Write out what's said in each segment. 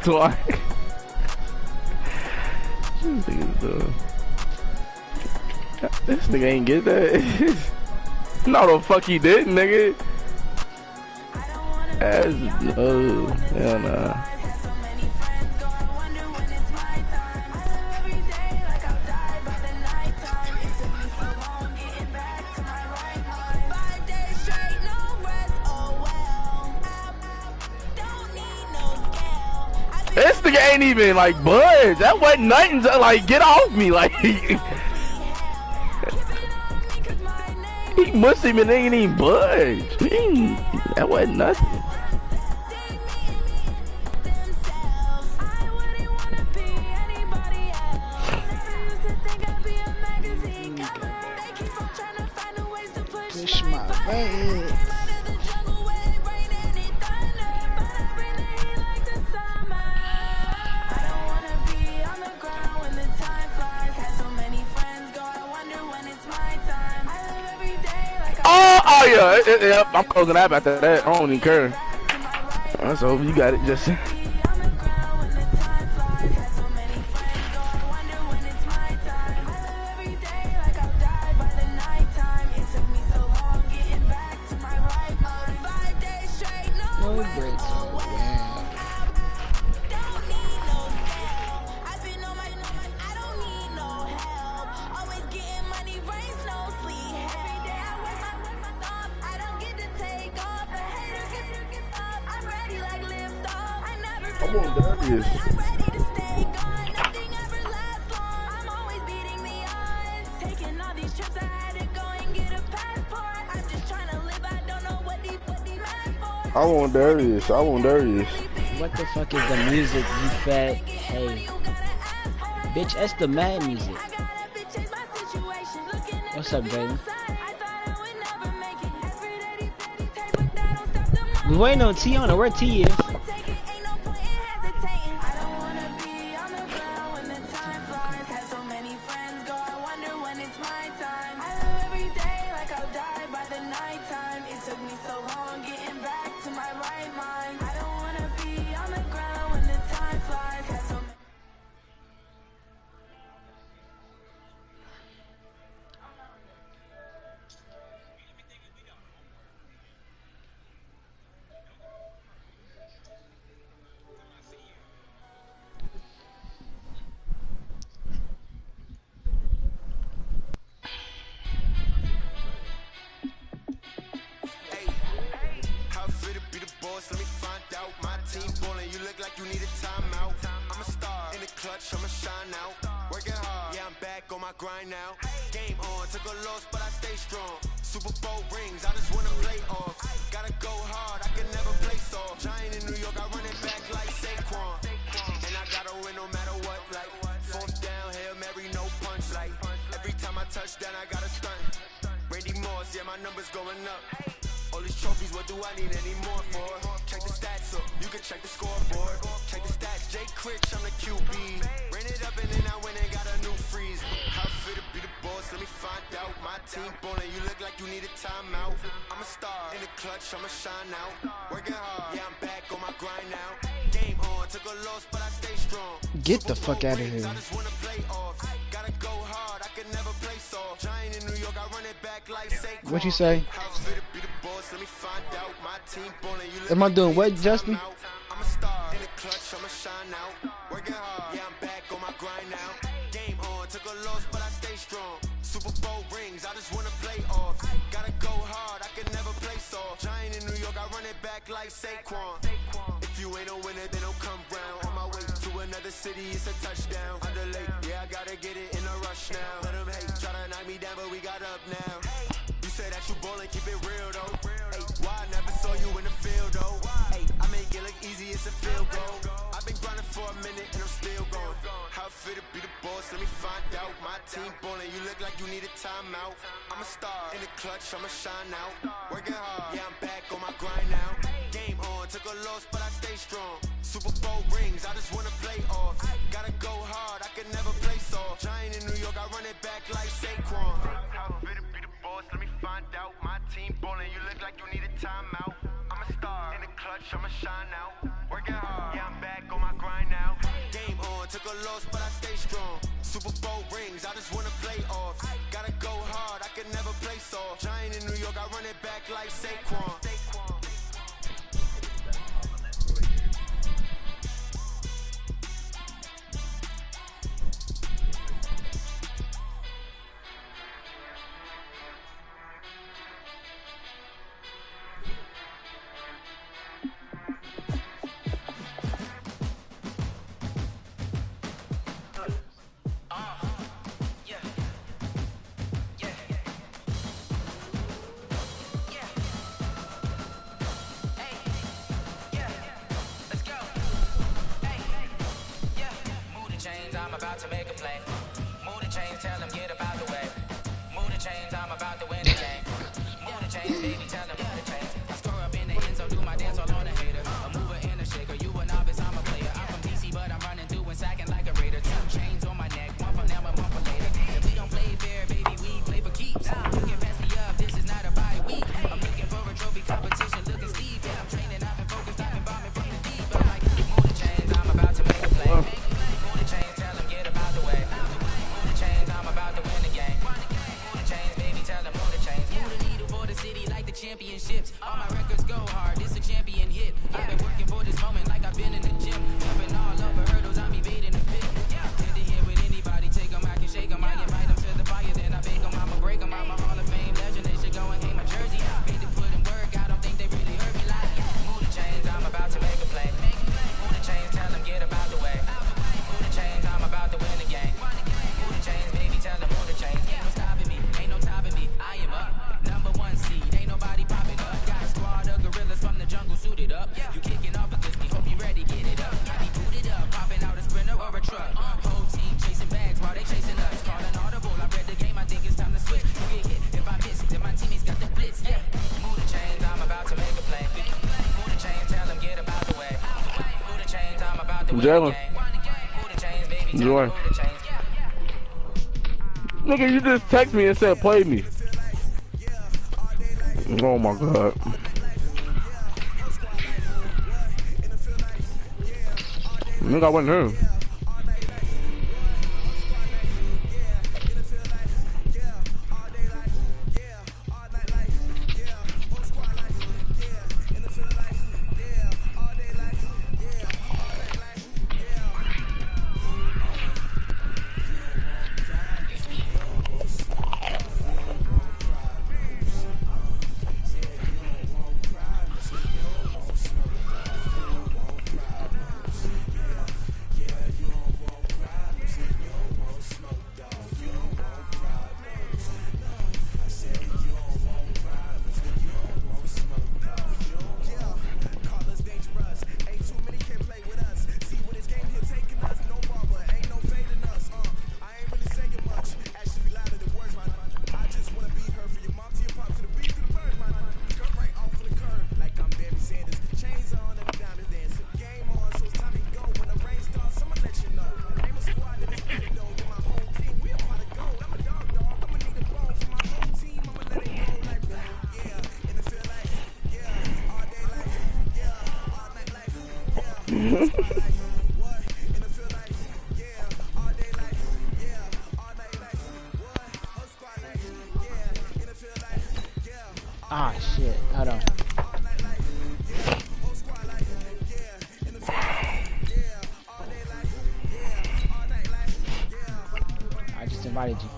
twice. This nigga ain't get that. No, the fuck he did, nigga. That's no, hell nah. This nigga ain't even like budge. That wasn't nothing. To, like, get off me, like. He must even ain't even budge. That wasn't nothing. Push my way. Oh yeah, I'm closing that after that. I don't even care. So you got it, just. Come on, Darius. I want Darius. I want Darius. What the fuck is the music, you fat? Hey. Bitch, that's the mad music. What's up, Brayden? We waiting on T on it. Where T is? I'ma shine out, working hard, yeah I'm back on my grind now. Game on, took a loss but I stay strong. Super Bowl rings, I just wanna play off. Gotta go hard, I can never play soft. Giant in New York, I run it back like Saquon. And I gotta win no matter what, like fourth down, Hail Mary, no punch. Like every time I touch down, I gotta stunt. Randy Moss, yeah my numbers going up. All these trophies, what do I need any more for? Check the stats up, you can check the scoreboard. Check the stats, Jake Critch, I'm the QB. Ran it up and then I went and got a new freeze. How fit to be the boss, let me find out. My team ballin', you look like you need a timeout. I'm a star, in the clutch, I'ma shine out. Working hard, yeah I'm back on my grind now. Game on, took a loss but I stay strong. Get the fuck out of here. I just wanna play off. Gotta go hard, I can never play soft. Giant in New York, I run it back like Saquon. What you say? How fit to be the boss, let me find out. My team ballin', you look Am I doing what, Justin? I'm a star in the clutch, I'ma shine out. Working hard, yeah I'm back on my grind now. Game on, took a loss but I stay strong. Super Bowl rings, I just wanna play off. Gotta go hard, I can never play soft. Giant in New York, I run it back like Saquon. If you ain't a winner, then don't come round. On my way to another city, it's a touchdown. Underlay, yeah I gotta get it in a rush now. Let them hate, try to knock me down but we got up now. You say that you ballin', keep it real though. Hey, why I never saw you in the field though? Hey, I make it look easy, it's a field goal. I've been grinding for a minute and I'm still going. How fit to be the boss, let me find out. My team ballin', you look like you need a timeout. I'm a star in the clutch, I'ma shine out. Working hard, yeah I'm back on my grind now. Game on, took a loss but I stay strong. Super Bowl rings, I just wanna play off. Gotta go hard, I can never play soft. Giant in New York, I run it back like Saquon. How fit to be the boss, let me find out. My team ballin', you look like you need a timeout. I'm a star in the clutch, I'ma shine out. Working hard, yeah I'm back on my grind. Super Bowl rings, I just wanna play off. Gotta go hard, I can never play soft. Giant in New York, I run it back like Saquon. I'm about to make a play. Move the chains, tell them get about the way. Move the chains, I'm about to win the game. Move the chains, baby, tell them move the chains. I score up in the end zone, do my dance all on a hater. A mover and a shaker, you a novice, I'm a player. I'm from DC, but I'm running through and sacking like a raider. 2 chains on my neck, one for now and one for later. If we don't play fair, baby, we play for keeps. You can pass me up, this is not a bye week. I'm looking for a trophy competition, looking steep. Yeah, I'm training, I've been focused, I've been bombing from the deep. I'm like, move the chains, I'm about to make a play. Move the chains, tell them get about the way. Move the chains, I'm about to win the game. Move the chains, baby, tell them move the chains. Move the needle for the city like the championships. All my records go hard, this a champion hit. I've been working for this moment like I've been in the gym. Jumping all over hurdles, I'm evading the pit. Hit the hit with anybody, take them, I can shake them. I invite them to the fire, then I bake them. I'ma break them, I'm a Hall of Fame legend. They should go and hang my jersey. Made to put in work, I don't think they really heard me like. Move the chains, I'm about to make a play. Move the chains, tell them get about the way. Move the chains, I'm about to win the game. Move the chains, baby, tell them move the chains. Ain't no stopping me, ain't no topping me. I am up, #1 seed, ain't nobody popping up. Got a squad of gorillas from the jungle suited up. You kicking off against me, hope you ready, get it up. I be booted up, popping out a sprinter or a truck. Whole team chasing bags while they chasing us. Calling audible, I read the game, I think it's time to switch. You get hit, if I miss, then my teammates got the blitz, yeah. Move the chains, I'm about to make a play. Move the chains, tell them get about the way. Move the chains, I'm about to win the game. Move the chains, baby, tell them move the chains. Nigga, you just text me and said play me. Oh my god. Nigga, I wasn't here. Ah, shit. Hold on. I just invited you.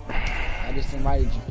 I just invited you.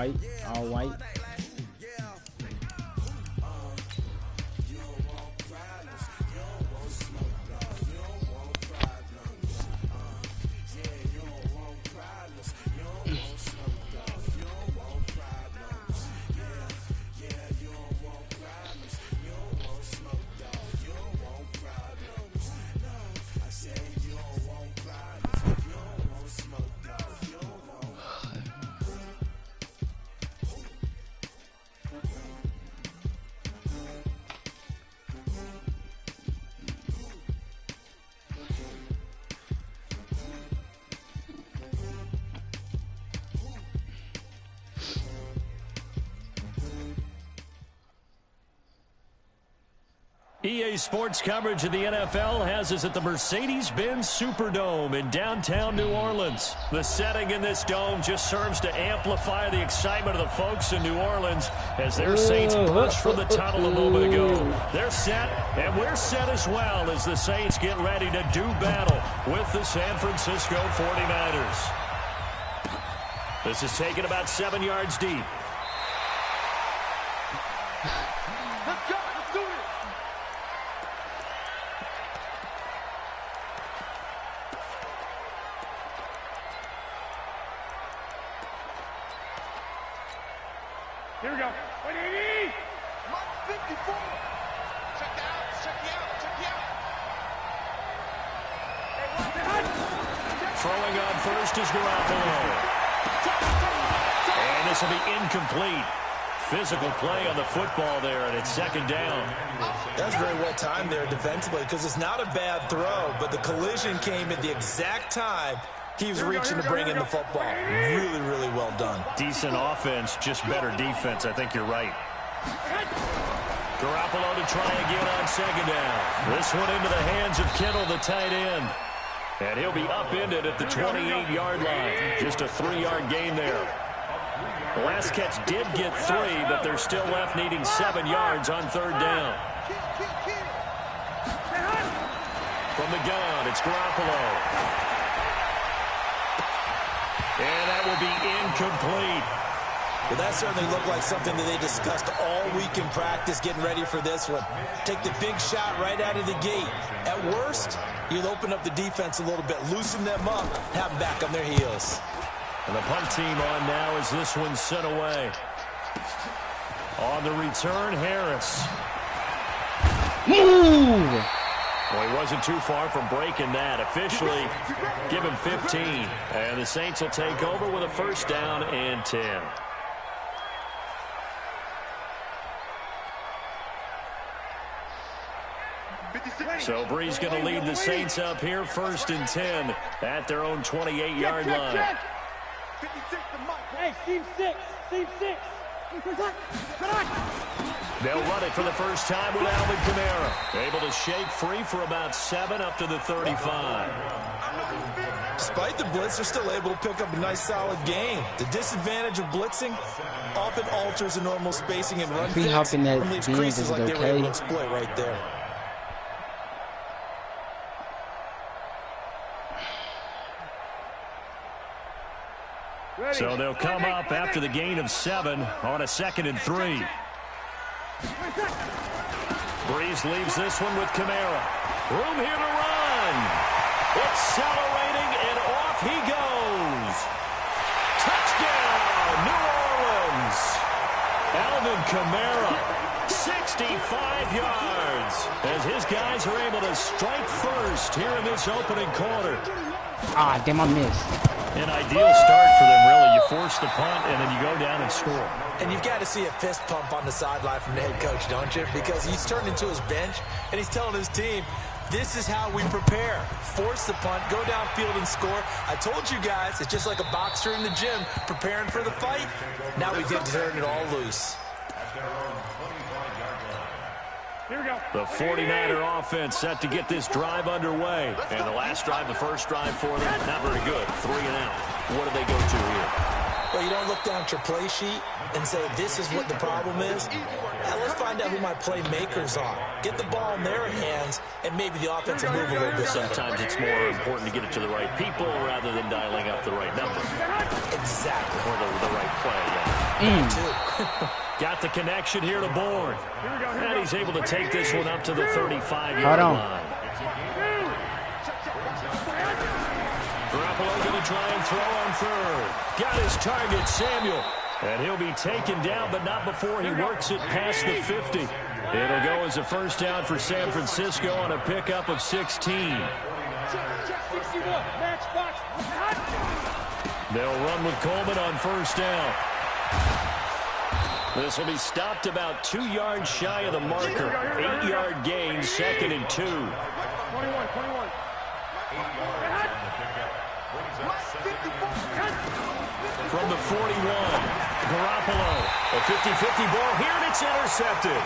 White, all white. EA Sports coverage of the NFL has us at the Mercedes-Benz Superdome in downtown New Orleans. The setting in this dome just serves to amplify the excitement of the folks in New Orleans as their Saints burst from the tunnel a moment ago. They're set, and we're set as well as the Saints get ready to do battle with the San Francisco 49ers. This is taken about 7 yards deep. Here we go. 180. Mark 54. Check out. Throwing on first is Garoppolo. And this will be incomplete. Physical play on the football there, and it's second down. That was very well timed there defensively because it's not a bad throw, but the collision came at the exact time he was reaching to bring in the football. Really, really well done. Decent offense, just better defense. I think you're right. Garoppolo to try again on second down. This one into the hands of Kittle, the tight end. And he'll be upended at the 28-yard line. Just a 3-yard gain there. The last catch did get 3, but they're still left needing 7 yards on third down. From the gun, it's Garoppolo. And that will be incomplete. Well, that certainly looked like something that they discussed all week in practice getting ready for this one. Take the big shot right out of the gate. At worst, you'll open up the defense a little bit, loosen them up, have them back on their heels. And the punt team on now as this one's sent away. On the return, Harris. Move! Well, he wasn't too far from breaking that. Officially, give him 15. And the Saints will take over with a first down and 10. So Bree's going to lead the Saints up here first and 10 at their own 28-yard line. Hey, team 6. They'll run it for the first time with Alvin Kamara. Able to shake free for about 7 up to the 35. Despite the blitz, they're still able to pick up a nice solid gain. The disadvantage of blitzing often alters the normal spacing and run fits and leaves creases like they were able to exploit right there. So they'll come up after the gain of 7 on a 2nd and 3. Breeze leaves this one with Kamara. Room here to run. Accelerating, and off he goes. Touchdown, New Orleans. Alvin Kamara, 65 yards, as his guys are able to strike first here in this opening quarter. Ah, damn, I missed. An ideal start for them, really. You force the punt, and then you go down and score. And you've got to see a fist pump on the sideline from the head coach, don't you? Because he's turned into his bench, and he's telling his team, this is how we prepare. Force the punt, go downfield and score. I told you guys, it's just like a boxer in the gym preparing for the fight. Now we get to turn it all loose. The 49er offense set to get this drive underway. And the last drive, the first drive for them, not very good. 3 and out. What do they go to here? Well, you don't look down at your play sheet and say, this is what the problem is. Now, let's find out who my playmakers are. Get the ball in their hands, and maybe the offense will move a little bit. Sometimes it's more important to get it to the right people rather than dialing up the right number. Exactly. Or the right play, yeah. Got the connection here to Bourne. And he's able to take this one up to the 35-yard Hold on. line. Garoppolo going to try and throw on third. Got his target, Samuel. And he'll be taken down, but not before he works it past the 50. It'll go as a first down for San Francisco on a pickup of 16. They'll run with Coleman on first down. This will be stopped about 2 yards shy of the marker. 8-yard gain, 2nd and 2. 21. From the 41, Garoppolo. A 50-50 ball here, and it's intercepted.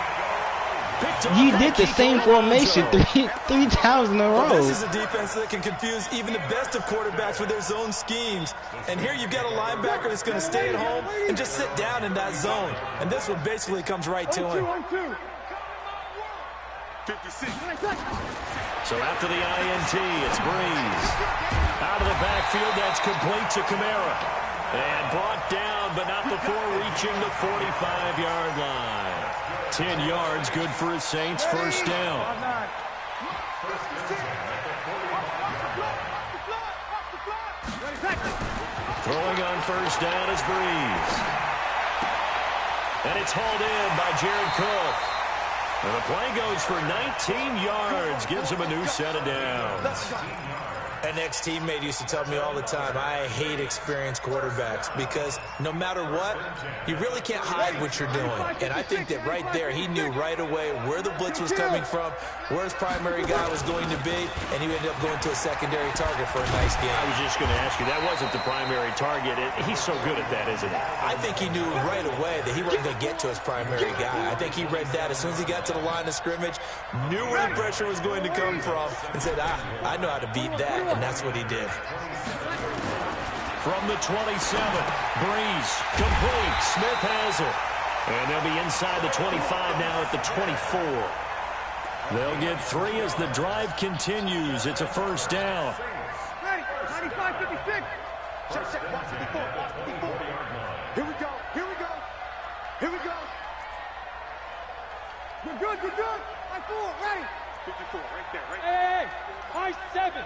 You did the same formation three times in a row. Well, this is a defense that can confuse even the best of quarterbacks with their zone schemes. And here you've got a linebacker that's going to stay at home and just sit down in that zone. And this one basically comes right to him. 56. So after the INT, it's Breeze. Out of the backfield, that's complete to Kamara. And brought down, but not before reaching the 45-yard line. 10 yards, good for his Saints, first down. Throwing on first down is Breeze. And it's hauled in by Jared Cook. And the play goes for 19 yards, gives him a new set of downs. An ex-teammate used to tell me all the time, I hate experienced quarterbacks because no matter what, you really can't hide what you're doing. And I think that right there, he knew right away where the blitz was coming from, where his primary guy was going to be, and he ended up going to a secondary target for a nice game. I was just going to ask you, that wasn't the primary target. He's so good at that, isn't he? I think he knew right away that he wasn't going to get to his primary guy. I think he read that as soon as he got to the line of scrimmage, knew where the pressure was going to come from, and said, I know how to beat that. And that's what he did. From the 27, Breeze, complete. Smith has it. And they'll be inside the 25 now at the 24. They'll get 3 as the drive continues. It's a first down. 95, 56. Check, 154. Here we go. We're good. High 4, ready. 54, right there, Hey, high 7.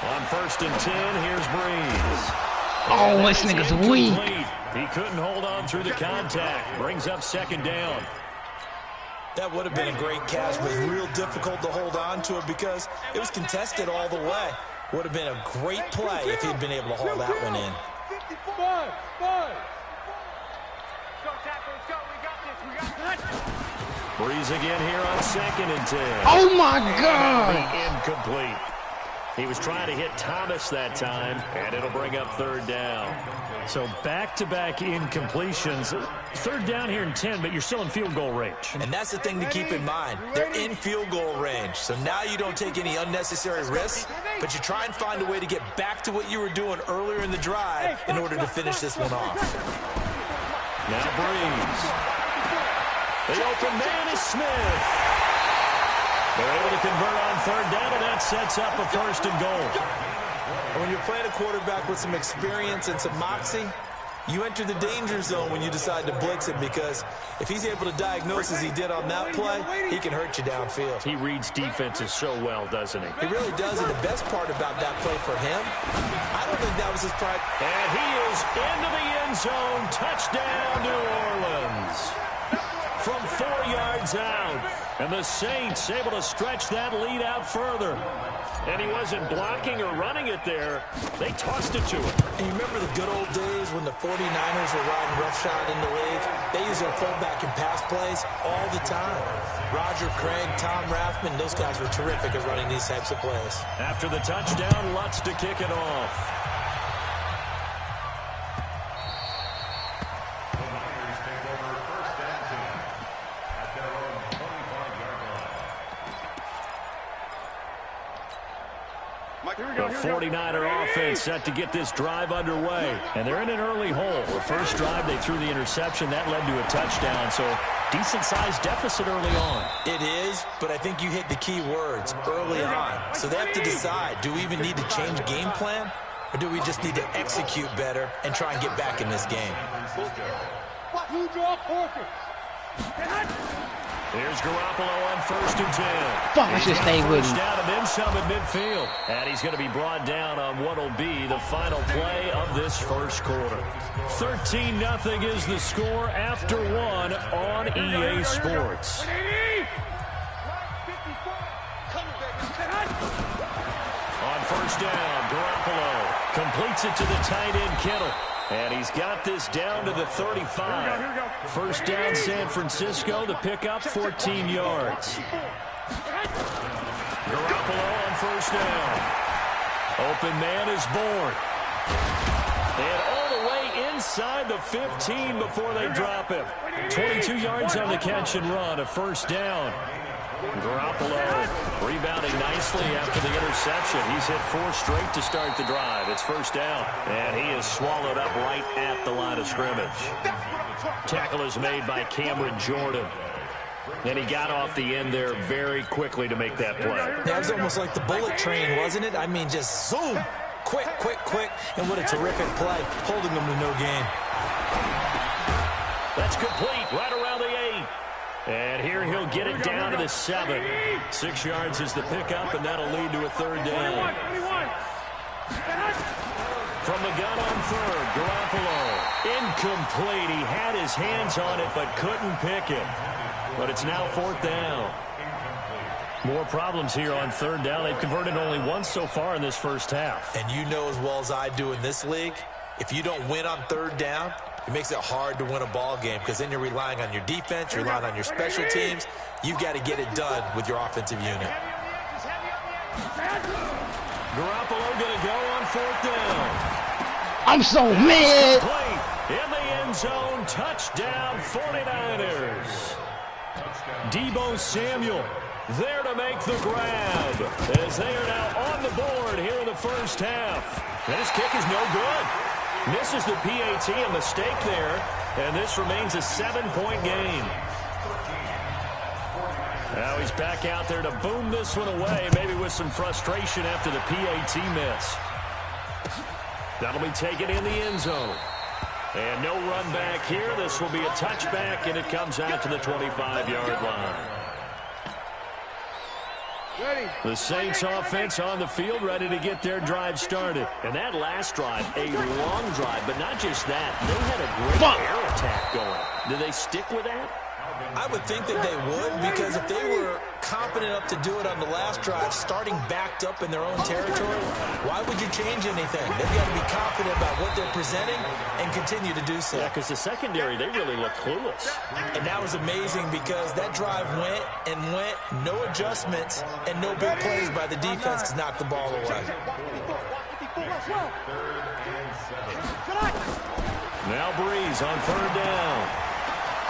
On first and 10, here's Breeze. Oh, this nigga's weak. He couldn't hold on through the contact. Brings up second down. That would have been a great catch, but real difficult to hold on to it because it was contested all the way. Would have been a great play if he'd been able to haul that one in. 55. Go, tackle, let's go. We got this. Breeze again here on second and 10. Oh, my God. Incomplete. He was trying to hit Thomas that time, and it'll bring up third down. So back-to-back incompletions. Third down here in 10, but you're still in field goal range. And that's the thing to keep in mind. They're in field goal range. So now you don't take any unnecessary risks, but you try and find a way to get back to what you were doing earlier in the drive in order to finish this one off. Now Breeze. The open man is Smith. They're able to convert on third down, and that sets up a first and goal. And when you're playing a quarterback with some experience and some moxie, you enter the danger zone when you decide to blitz him because if he's able to diagnose as he did on that play, he can hurt you downfield. He reads defenses so well, doesn't he? He really does, and the best part about that play for him, I don't think that was his pride. And he is into the end zone. Touchdown, New Orleans. From 4 yards out. And the Saints able to stretch that lead out further. And he wasn't blocking or running it there. They tossed it to him. And you remember the good old days when the 49ers were riding roughshod in the league? They used their fullback and pass plays all the time. Roger Craig, Tom Rathman, those guys were terrific at running these types of plays. After the touchdown, Lutz to kick it off. The 49er offense set to get this drive underway. And they're in an early hole. The first drive, they threw the interception. That led to a touchdown. So decent-sized deficit early on. It is, but I think you hit the key words, early on. So they have to decide, do we even need to change game plan? Or do we just need to execute better and try and get back in this game? Here's Garoppolo on 1st and 10. Fuck, I should stay with him. Down and then some at midfield. And he's going to be brought down on what will be the final play of this first quarter. 13-0 is the score after 1 on EA Sports. On 1st down, Garoppolo completes it to the tight end, Kittle. And he's got this down to the 35. 1st down, San Francisco to pick up 14 yards. Garoppolo on 1st down. Open man is born. And all the way inside the 15 before they drop him. 22 yards on the catch and run, a 1st down. Garoppolo rebounding nicely after the interception. He's hit 4 straight to start the drive. It's 1st down, and he is swallowed up right at the line of scrimmage. Tackle is made by Cameron Jordan. And he got off the end there very quickly to make that play. That was almost like the bullet train, wasn't it? I mean, just zoom. Quick, quick, quick. And what a terrific play, holding them to no gain. That's complete right around the 8. And here he'll get it down to the 7. 6 yards is the pickup, and that'll lead to a 3rd down. From the gun on 3rd, Garoppolo. Incomplete. He had his hands on it, but couldn't pick it. But it's now 4th down. More problems here on 3rd down. They've converted only once so far in this first half. And you know as well as I do in this league, if you don't win on 3rd down, it makes it hard to win a ball game because then you're relying on your defense, you're relying on your special teams. You've got to get it done with your offensive unit. Garoppolo going to go on 4th down. I'm so mad. In the end zone, touchdown 49ers. Deebo Samuel there to make the grab as they are now on the board here in the first half. And his kick is no good. Misses the PAT, a mistake there, and this remains a 7-point game. Now he's back out there to boom this one away, maybe with some frustration after the PAT miss. That'll be taken in the end zone. And no run back here. This will be a touchback, and it comes out to the 25-yard line. The Saints offense on the field ready to get their drive started. And that last drive, a long drive, but not just that. They had a great air attack going. Do they stick with that? I would think that they would, because if they were competent enough to do it on the last drive, starting backed up in their own territory, why would you change anything? They've got to be confident about what they're presenting and continue to do so. Yeah, because the secondary, they really look clueless. And that was amazing because that drive went and went, no adjustments, and no big plays by the defense to knock the ball away. Now Breeze on 3rd down.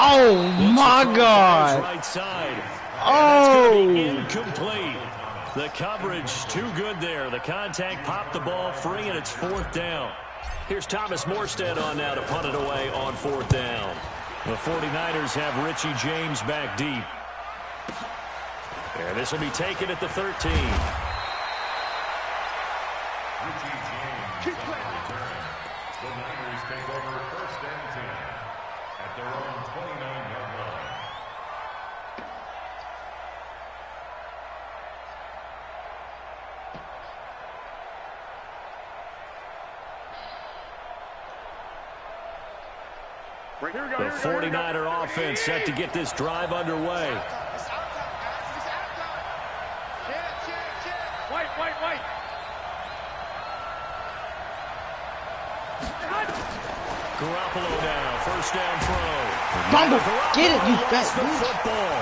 Oh, my God. Right side. Oh. That's incomplete. The coverage too good there. The contact popped the ball free, and it's 4th down. Here's Thomas Morstead on now to punt it away on 4th down. The 49ers have Richie James back deep. And this will be taken at the 13. The 49er offense set to get this drive underway. Garoppolo now, 1st down throw. Bumble, get it, you fat football.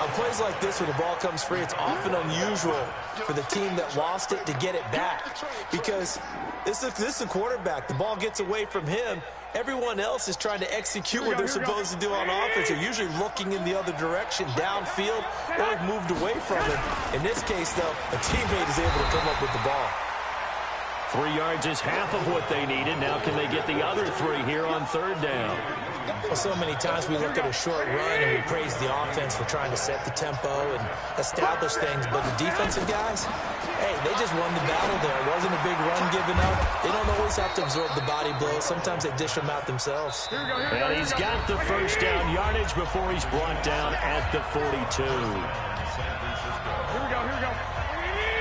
On plays like this, when the ball comes free, it's often unusual for the team that lost it to get it back. Because this is a quarterback. The ball gets away from him. Everyone else is trying to execute what they're supposed to do on offense. They're usually looking in the other direction, downfield, or have moved away from him. In this case, though, a teammate is able to come up with the ball. 3 yards is half of what they needed. Now can they get the other 3 here on 3rd down? Well, so many times we look at a short run and we praise the offense for trying to set the tempo and establish things, but the defensive guys, hey, they just won the battle there. It wasn't a big run given up. They don't always have to absorb the body blows. Sometimes they dish them out themselves. And he's got the first down yardage before he's brought down at the 42.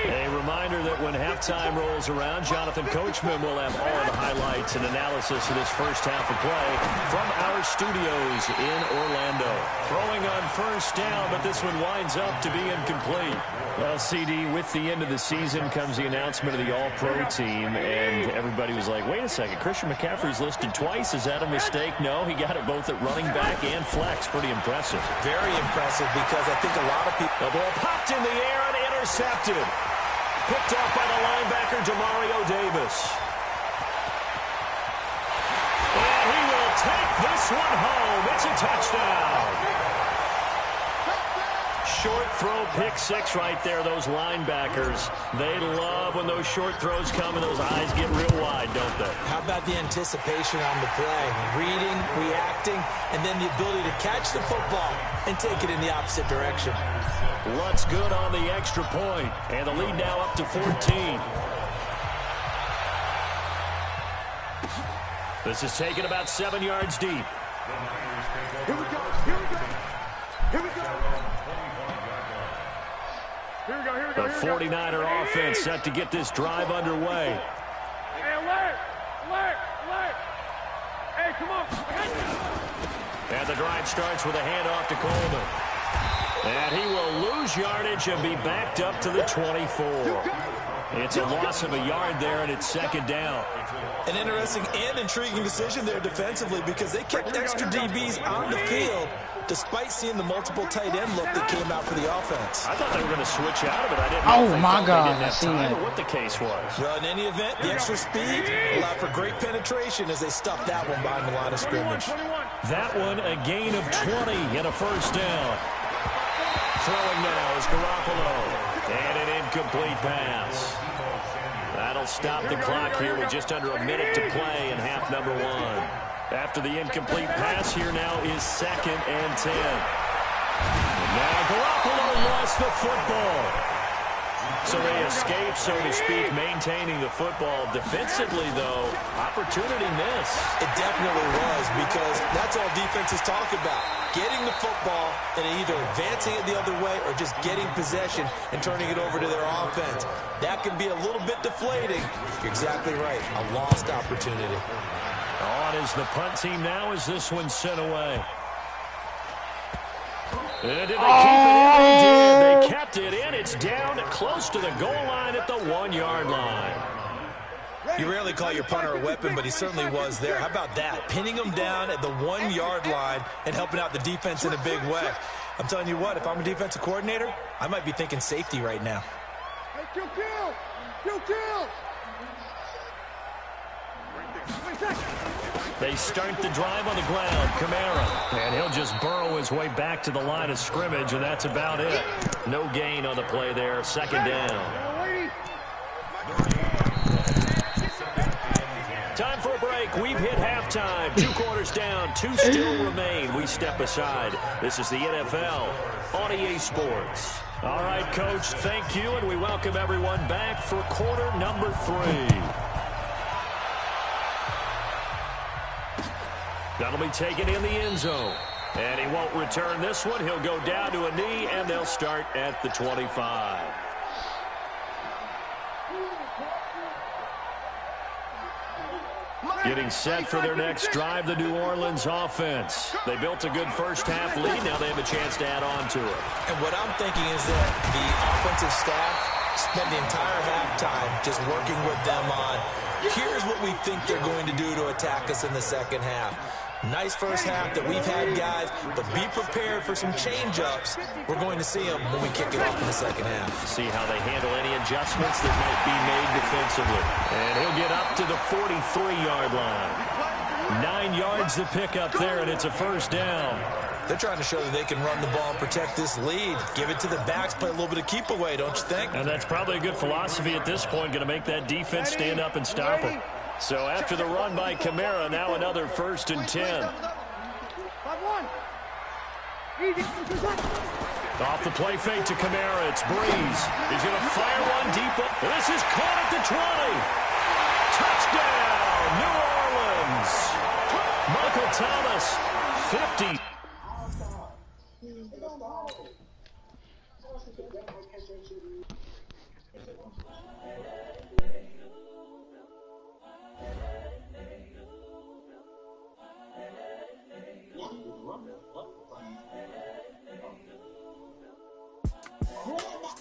A reminder that when halftime rolls around, Jonathan Coachman will have all the highlights and analysis of this first half of play from our studios in Orlando. Throwing on first down, but this one winds up to be incomplete. Well, CD, with the end of the season comes the announcement of the All-Pro team, and everybody was like, wait a second, Christian McCaffrey's listed twice. Is that a mistake? No, he got it both at running back and flex. Pretty impressive. Very impressive, because I think a lot of people... The ball popped in the air and intercepted. Picked off by the linebacker, Demario Davis. And he will take this one home. It's a touchdown. Short throw, pick six right there, those linebackers. They love when those short throws come and those eyes get real wide, don't they? How about the anticipation on the play? Reading, reacting, and then the ability to catch the football and take it in the opposite direction. What's good on the extra point? And the lead now up to 14. This is taken about 7 yards deep. Here we go. Here we go. Here we go. Here we go. Here we go. The 49er offense set to get this drive underway. Hey, alert! Alert! Alert! Hey, come on. And the drive starts with a handoff to Coleman. And he will lose yardage and be backed up to the 24. It's a loss of a yard there, and it's second down. An interesting and intriguing decision there defensively, because they kept extra DBs on the field despite seeing the multiple tight end look that came out for the offense. I thought they were going to switch out of it. I didn't know if they my felt God, they didn't have I seen time that. or what the case was. Well, in any event, the extra speed allowed for great penetration as they stuffed that one behind the line of scrimmage. That one a gain of 20 and a first down. Throwing now is Garoppolo. And an incomplete pass. That'll stop the clock here with just under a minute to play in half number one. After the incomplete pass, here now is 2nd and 10. Now Garoppolo lost the football. So they escape, so to speak, maintaining the football. Defensively, though, opportunity miss. It definitely was, because that's all defenses talk about. Getting the football and either advancing it the other way or just getting possession and turning it over to their offense. That can be a little bit deflating. You're exactly right. A lost opportunity. On is the punt team now as this one's sent away. And did they keep it in? They did. They kept it in. It's down close to the goal line at the 1 yard line. You rarely call your punter a weapon, but he certainly was there. How about that? Pinning him down at the 1 yard line and helping out the defense in a big way. I'm telling you what, if I'm a defensive coordinator, I might be thinking safety right now. Hey, kill! Kill! Kill! They start the drive on the ground. Kamara. And he'll just burrow his way back to the line of scrimmage, and that's about it. No gain on the play there. Second down. Time for a break. We've hit halftime. 2 quarters down. 2 still remain. We step aside. This is the NFL on EA Sports. All right, Coach, thank you, and we welcome everyone back for quarter number 3. That'll be taken in the end zone. And he won't return this one. He'll go down to a knee, and they'll start at the 25. Getting set for their next drive, the New Orleans offense. They built a good first-half lead. Now they have a chance to add on to it. And what I'm thinking is that the offensive staff spent the entire halftime just working with them on, here's what we think they're going to do to attack us in the second half. Nice first half that we've had, guys, but be prepared for some change-ups. We're going to see them when we kick it off in the second half. See how they handle any adjustments that might be made defensively. And he'll get up to the 43-yard line. 9 yards to pick up there, and it's a first down. They're trying to show that they can run the ball and protect this lead. Give it to the backs, play a little bit of keep away, don't you think? And that's probably a good philosophy at this point, going to make that defense stand up and stop them. So after the run by Kamara, now another 1st and 10. Off the play fake to Kamara, it's Breeze. He's going to fire one deep. This is caught at the 20. Touchdown, New Orleans. Michael Thomas, 50.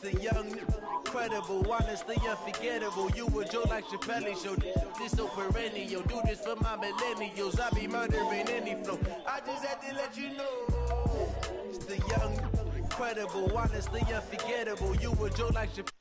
The young, incredible, honestly unforgettable. You would joke like Chappelle show. This so perennial. Do this for my millennials. I be murdering any flow. I just had to let you know. It's the young, incredible, honestly unforgettable. You would joke like Chappelle.